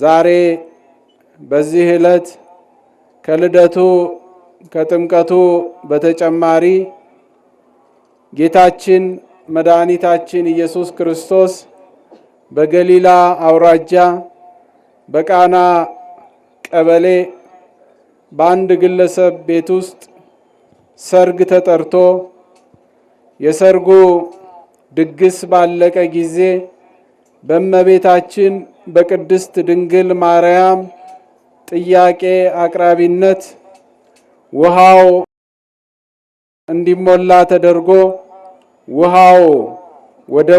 ዛሬ በዚህ ዕለት ከልደቱ ከጥምቀቱ በተጨማሪ ጌታችን መድኃኒታችን ኢየሱስ ክርስቶስ በገሊላ አውራጃ በቃና ቀበሌ በአንድ ግለሰብ ቤት ውስጥ ሰርግ ተጠርቶ የሰርጉ ድግስ ባለቀ ጊዜ በእመቤታችን በቅድስት ድንግል ማርያም ጥያቄ አቅራቢነት ውሃው እንዲሞላ ተደርጎ ውሃው ወደ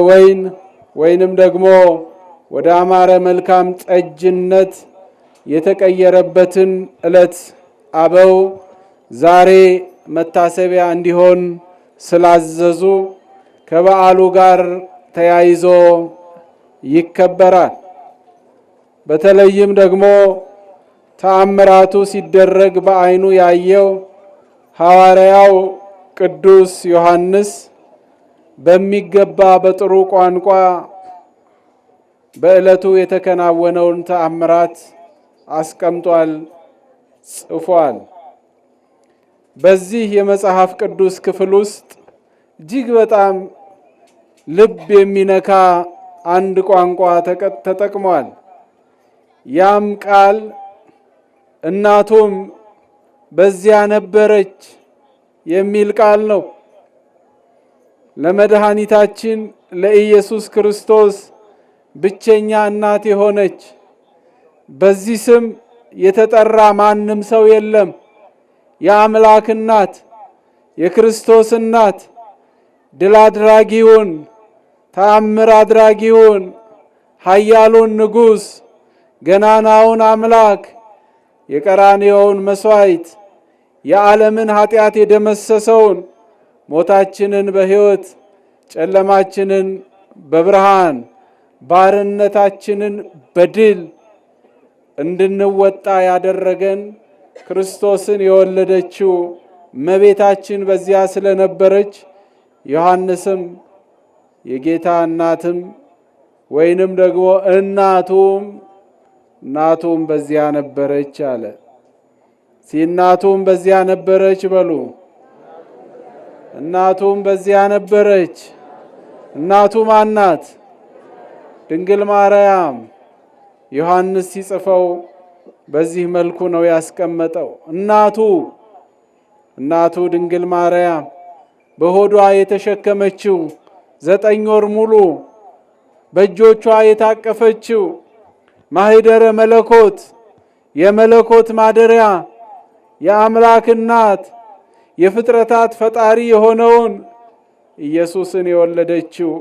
ወይንም ደግሞ ወደ አማረ መልካም ጠጅነት የተቀየረበትን ዕለት አበው ዛሬ መታሰቢያ እንዲሆን ስላዘዙ ከበዓሉ ጋር ተያይዞ ይከበራል። በተለይም ደግሞ ተአምራቱ ሲደረግ በዓይኑ ያየው ሐዋርያው ቅዱስ ዮሐንስ በሚገባ በጥሩ ቋንቋ በዕለቱ የተከናወነውን ተአምራት አስቀምጧል፣ ጽፏል። በዚህ የመጽሐፍ ቅዱስ ክፍል ውስጥ እጅግ በጣም ልብ የሚነካ አንድ ቋንቋ ተጠቅሟል። ያም ቃል እናቱም በዚያ ነበረች የሚል ቃል ነው። ለመድኃኒታችን ለኢየሱስ ክርስቶስ ብቸኛ እናት የሆነች በዚህ ስም የተጠራ ማንም ሰው የለም። የአምላክ እናት፣ የክርስቶስ እናት፣ ድል አድራጊውን፣ ተአምር አድራጊውን፣ ኃያሉን ንጉሥ፣ ገናናውን አምላክ፣ የቀራንዮውን መሥዋዕት፣ የዓለምን ኃጢአት የደመሰሰውን፣ ሞታችንን በሕይወት ጨለማችንን በብርሃን ባርነታችንን በድል እንድንወጣ ያደረገን ክርስቶስን የወለደችው እመቤታችን በዚያ ስለነበረች ዮሐንስም የጌታ እናትም ወይንም ደግሞ እናቱም በዚያ ነበረች አለ። ሲናቱም በዚያ ነበረች በሉ። እናቱም በዚያ ነበረች። እናቱ ማናት? ድንግል ማርያም። ዮሐንስ ሲጽፈው በዚህ መልኩ ነው ያስቀመጠው። እናቱ ድንግል ማርያም በሆዷ የተሸከመችው 9 ወር ሙሉ በእጆቿ የታቀፈችው ማህደረ መለኮት የመለኮት ማደሪያ የአምላክ እናት የፍጥረታት ፈጣሪ የሆነውን ኢየሱስን የወለደችው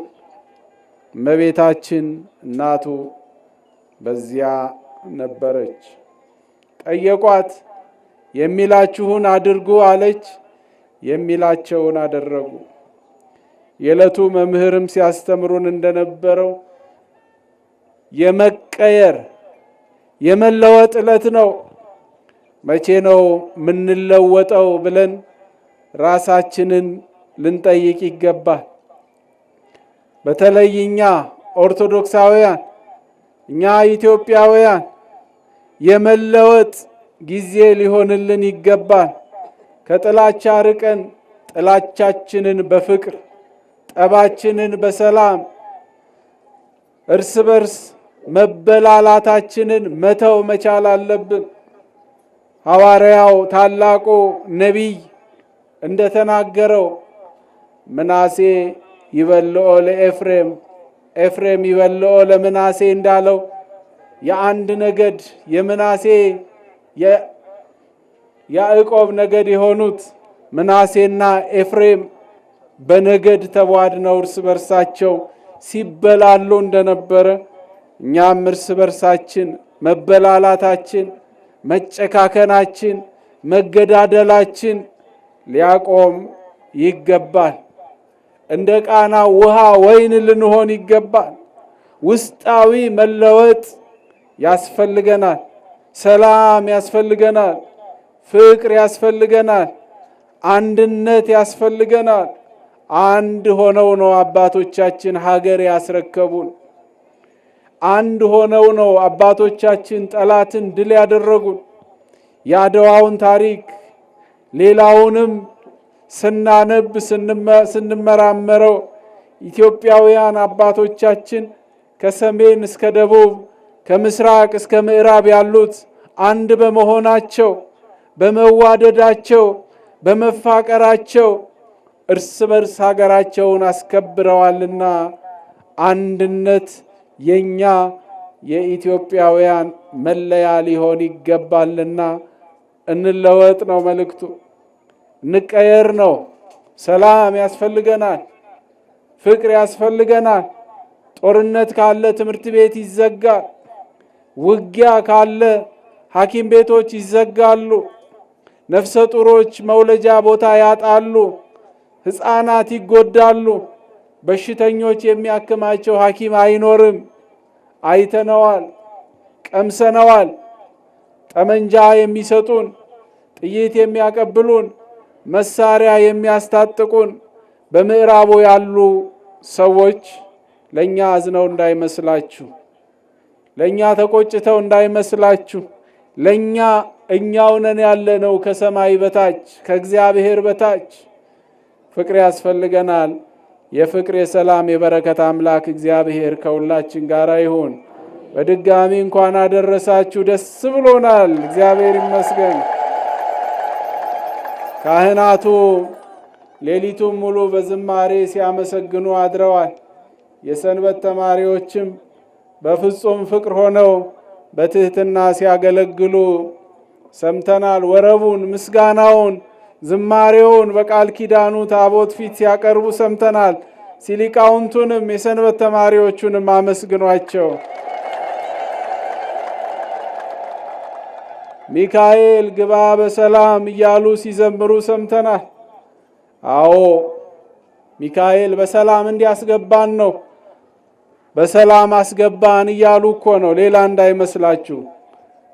እመቤታችን እናቱ በዚያ ነበረች። ጠየቋት። የሚላችሁን አድርጉ አለች። የሚላቸውን አደረጉ። የዕለቱ መምህርም ሲያስተምሩን እንደነበረው የመቀየር የመለወጥ ዕለት ነው። መቼ ነው የምንለወጠው ብለን ራሳችንን ልንጠይቅ ይገባል። በተለይ እኛ ኦርቶዶክሳውያን፣ እኛ ኢትዮጵያውያን የመለወጥ ጊዜ ሊሆንልን ይገባል። ከጥላቻ ርቀን ጥላቻችንን በፍቅር ጠባችንን በሰላም እርስ በርስ መበላላታችንን መተው መቻል አለብን። ሐዋርያው ታላቁ ነቢይ እንደተናገረው ምናሴ ይበልኦ ለኤፍሬም፣ ኤፍሬም ይበልኦ ለምናሴ እንዳለው የአንድ ነገድ የምናሴ የያዕቆብ ነገድ የሆኑት ምናሴና ኤፍሬም በነገድ ተቧድነው እርስ በርሳቸው ሲበላሉ እንደነበረ እኛም እርስ በርሳችን መበላላታችን፣ መጨካከናችን፣ መገዳደላችን ሊያቆም ይገባል። እንደ ቃና ውሃ ወይን ልንሆን ይገባል። ውስጣዊ መለወጥ ያስፈልገናል። ሰላም ያስፈልገናል። ፍቅር ያስፈልገናል። አንድነት ያስፈልገናል። አንድ ሆነው ነው አባቶቻችን ሀገር ያስረከቡን። አንድ ሆነው ነው አባቶቻችን ጠላትን ድል ያደረጉን። የአድዋውን ታሪክ ሌላውንም ስናነብ ስንመራመረው ኢትዮጵያውያን አባቶቻችን ከሰሜን እስከ ደቡብ ከምስራቅ እስከ ምዕራብ ያሉት አንድ በመሆናቸው በመዋደዳቸው በመፋቀራቸው እርስ በርስ ሀገራቸውን አስከብረዋልና አንድነት የኛ የኢትዮጵያውያን መለያ ሊሆን ይገባልና እንለወጥ ነው መልእክቱ። እንቀየር ነው። ሰላም ያስፈልገናል። ፍቅር ያስፈልገናል። ጦርነት ካለ ትምህርት ቤት ይዘጋል። ውጊያ ካለ ሐኪም ቤቶች ይዘጋሉ። ነፍሰ ጡሮች መውለጃ ቦታ ያጣሉ። ሕፃናት ይጎዳሉ። በሽተኞች የሚያክማቸው ሐኪም አይኖርም። አይተነዋል፣ ቀምሰነዋል። ጠመንጃ የሚሰጡን፣ ጥይት የሚያቀብሉን፣ መሳሪያ የሚያስታጥቁን በምዕራቡ ያሉ ሰዎች ለኛ አዝነው እንዳይመስላችሁ፣ ለኛ ተቆጭተው እንዳይመስላችሁ። ለኛ እኛው ነን ያለነው ከሰማይ በታች ከእግዚአብሔር በታች። ፍቅር ያስፈልገናል። የፍቅር የሰላም የበረከት አምላክ እግዚአብሔር ከሁላችን ጋር ይሁን። በድጋሚ እንኳን አደረሳችሁ። ደስ ብሎናል። እግዚአብሔር ይመስገን። ካህናቱ ሌሊቱን ሙሉ በዝማሬ ሲያመሰግኑ አድረዋል። የሰንበት ተማሪዎችም በፍጹም ፍቅር ሆነው በትህትና ሲያገለግሉ ሰምተናል። ወረቡን፣ ምስጋናውን፣ ዝማሬውን በቃል ኪዳኑ ታቦት ፊት ሲያቀርቡ ሰምተናል። ሊቃውንቱንም የሰንበት ተማሪዎቹንም አመስግኗቸው። ሚካኤል ግባ በሰላም እያሉ ሲዘምሩ ሰምተናል። አዎ ሚካኤል በሰላም እንዲያስገባን ነው። በሰላም አስገባን እያሉ እኮ ነው፣ ሌላ እንዳይመስላችሁ።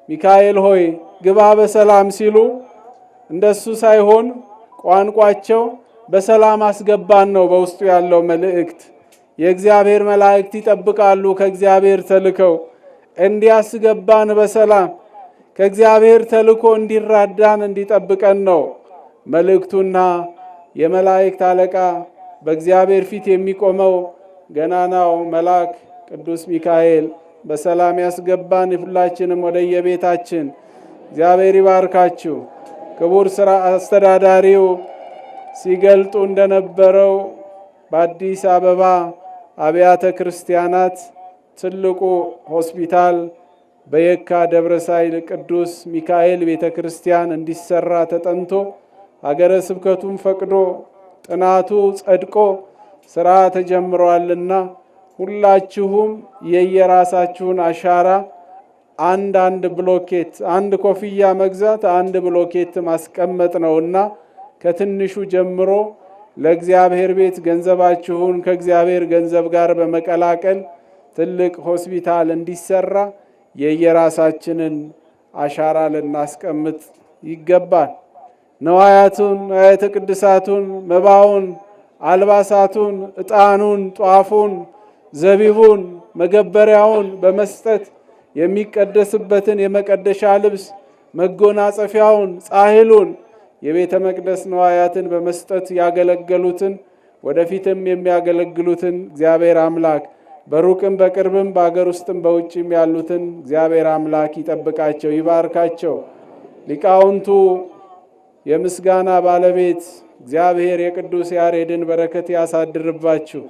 ሚካኤል ሆይ ግባ በሰላም ሲሉ እንደሱ ሳይሆን ቋንቋቸው በሰላም አስገባን ነው በውስጡ ያለው መልእክት። የእግዚአብሔር መላእክት ይጠብቃሉ ከእግዚአብሔር ተልከው እንዲያስገባን በሰላም ከእግዚአብሔር ተልኮ እንዲራዳን እንዲጠብቀን ነው መልእክቱና የመላእክት አለቃ በእግዚአብሔር ፊት የሚቆመው ገናናው መልአክ ቅዱስ ሚካኤል በሰላም ያስገባን። ሁላችንም ወደየቤታችን። እግዚአብሔር ይባርካችሁ። ክቡር ስራ አስተዳዳሪው ሲገልጡ እንደነበረው በአዲስ አበባ አብያተ ክርስቲያናት ትልቁ ሆስፒታል በየካ ደብረ ሳይል ቅዱስ ሚካኤል ቤተ ክርስቲያን እንዲሰራ ተጠንቶ ሀገረ ስብከቱን ፈቅዶ ጥናቱ ጸድቆ ስራ ተጀምሯልና ሁላችሁም የየራሳችሁን አሻራ አንድ ብሎኬት አንድ ኮፍያ መግዛት አንድ ብሎኬት ማስቀመጥ ነውና ከትንሹ ጀምሮ ለእግዚአብሔር ቤት ገንዘባችሁን ከእግዚአብሔር ገንዘብ ጋር በመቀላቀል ትልቅ ሆስፒታል እንዲሰራ የየራሳችንን አሻራ ልናስቀምጥ ይገባል። ነዋያቱን፣ ንዋያተ ቅድሳቱን፣ መባውን፣ አልባሳቱን፣ ዕጣኑን፣ ጧፉን፣ ዘቢቡን፣ መገበሪያውን በመስጠት የሚቀደስበትን የመቀደሻ ልብስ መጎናጸፊያውን፣ ጻሕሉን፣ የቤተ መቅደስ ነዋያትን በመስጠት ያገለገሉትን ወደፊትም የሚያገለግሉትን እግዚአብሔር አምላክ በሩቅም በቅርብም በአገር ውስጥም በውጭም ያሉትን እግዚአብሔር አምላክ ይጠብቃቸው፣ ይባርካቸው። ሊቃውንቱ የምስጋና ባለቤት እግዚአብሔር የቅዱስ ያሬድን በረከት ያሳድርባችሁ።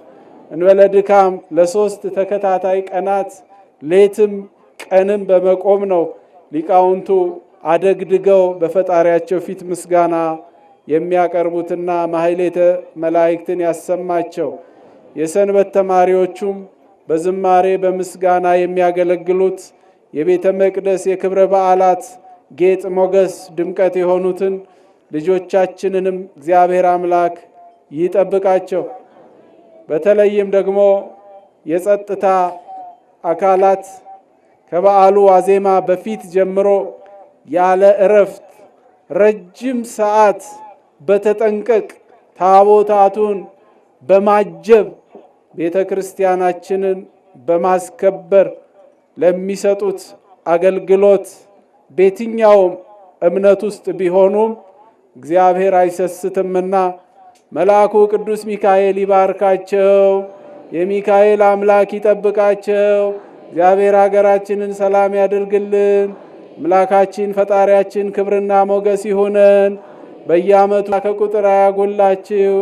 እንበለ ድካም ለ3 ተከታታይ ቀናት ሌትም ቀንም በመቆም ነው ሊቃውንቱ አደግድገው በፈጣሪያቸው ፊት ምስጋና የሚያቀርቡትና ማህሌተ መላእክትን ያሰማቸው። የሰንበት ተማሪዎቹም በዝማሬ በምስጋና የሚያገለግሉት የቤተ መቅደስ የክብረ በዓላት ጌጥ ሞገስ ድምቀት የሆኑትን ልጆቻችንንም እግዚአብሔር አምላክ ይጠብቃቸው። በተለይም ደግሞ የጸጥታ አካላት ከበዓሉ ዋዜማ በፊት ጀምሮ ያለ እረፍት ረጅም ሰዓት በተጠንቀቅ ታቦታቱን በማጀብ ቤተ ክርስቲያናችንን በማስከበር ለሚሰጡት አገልግሎት በየትኛውም እምነት ውስጥ ቢሆኑም እግዚአብሔር አይሰስትምና መልአኩ ቅዱስ ሚካኤል ይባርካቸው። የሚካኤል አምላክ ይጠብቃቸው። እግዚአብሔር ሀገራችንን ሰላም ያድርግልን። አምላካችን ፈጣሪያችን ክብርና ሞገስ ይሁነን። በየዓመቱ ከቁጥር አያጎላችሁ።